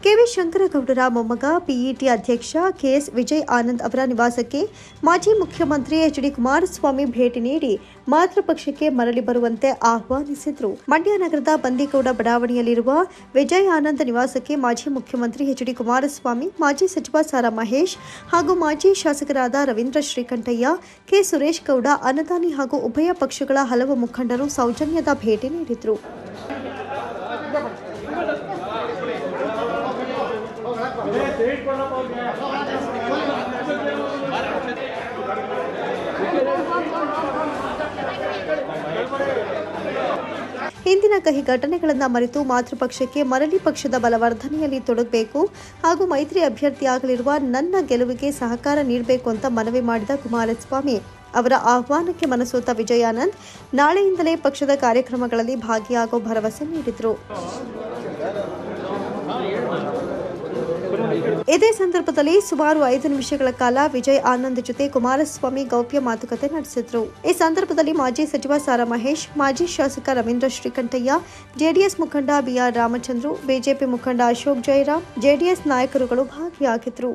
KV ಶಂಕರಗೌಡರ ಮೊಮ್ಮಗ PET ಅಧ್ಯಕ್ಷ KS Vijay Anand ಅವರ ನಿವಾಸಕ್ಕೆ ಮಾಜಿ ಮುಖ್ಯಮಂತ್ರಿ ಎಚ್ಡಿ ಕುಮಾರಸ್ವಾಮಿ ಭೇಟಿ ನೀಡಿ ಮಾತೃಪಕ್ಷಕ್ಕೆ ಮರಳಿ ಬರುವಂತೆ ಆಹ್ವಾನಿಸಿದರು. ಮಂಡ್ಯ ನಗರದ ಬಂದೀಗೌಡ ಬಡಾವಣೆಯಲ್ಲಿರುವ ವಿಜಯ್ ಆನಂದ್ ನಿವಾಸಕ್ಕೆ ಮಾಜಿ ಮುಖ್ಯಮಂತ್ರಿ ಎಚ್ಡಿ ಕುಮಾರಸ್ವಾಮಿ, ಮಾಜಿ ಸಚಿವ ಸಾರಾ ಮಹೇಶ್ ಹಾಗೂ ಮಾಜಿ ಶಾಸಕರಾದ ರವೀಂದ್ರ ಶ್ರೀಕಂಠಯ್ಯ, ಕೆ ಸುರೇಶ್ ಗೌಡ, ಅನ್ನದಾನಿ ಹಾಗೂ ಉಭಯ ಪಕ್ಷಗಳ ಹಲವು ಮುಖಂಡರು ಸೌಜನ್ಯದ ಭೇಟಿ ನೀಡಿದರು. ಹಿಂದಿನ ಕಹಿ ಘಟನೆಗಳನ್ನು ಮರೆತು ಮಾತೃಪಕ್ಷಕ್ಕೆ ಮರಳಿ ಪಕ್ಷದ ಬಲವರ್ಧನೆಯಲ್ಲಿ ತೊಡಗಬೇಕು ಹಾಗೂ ಮೈತ್ರಿ ಅಭ್ಯರ್ಥಿಯಾಗಲಿರುವ ನನ್ನ ಗೆಲುವಿಗೆ ಸಹಕಾರ ನೀಡಬೇಕು ಅಂತ ಮನವಿ ಮಾಡಿದ ಕುಮಾರಸ್ವಾಮಿ ಅವರ ಆಹ್ವಾನಕ್ಕೆ ಮನಸೋತ ವಿಜಯಾನಂದ್ ನಾಳೆಯಿಂದಲೇ ಪಕ್ಷದ ಕಾರ್ಯಕ್ರಮಗಳಲ್ಲಿ ಭಾಗಿಯಾಗುವ ಭರವಸೆ ನೀಡಿದರು. ಇದೇ ಸಂದರ್ಭದಲ್ಲಿ ಸುಮಾರು 5 ನಿಮಿಷಗಳ ಕಾಲ ವಿಜಯ್ ಆನಂದ್ ಜೊತೆ ಕುಮಾರಸ್ವಾಮಿ ಗೌಪ್ಯ ಮಾತುಕತೆ ನಡೆಸಿದರು. ಈ ಸಂದರ್ಭದಲ್ಲಿ ಮಾಜಿ ಸಚಿವ ಸಾರಾ ಮಹೇಶ್, ಮಾಜಿ ಶಾಸಕ ರವೀಂದ್ರ ಶ್ರೀಕಂಠಯ್ಯ, ಜೆಡಿಎಸ್ ಮುಖಂಡ ಬಿಆರ್ ರಾಮಚಂದ್ರು, ಬಿಜೆಪಿ ಮುಖಂಡ ಅಶೋಕ್ ಜೈರಾಮ್, ಜೆಡಿಎಸ್ ನಾಯಕರುಗಳು ಭಾಗಿಯಾಗಿದ್ದರು.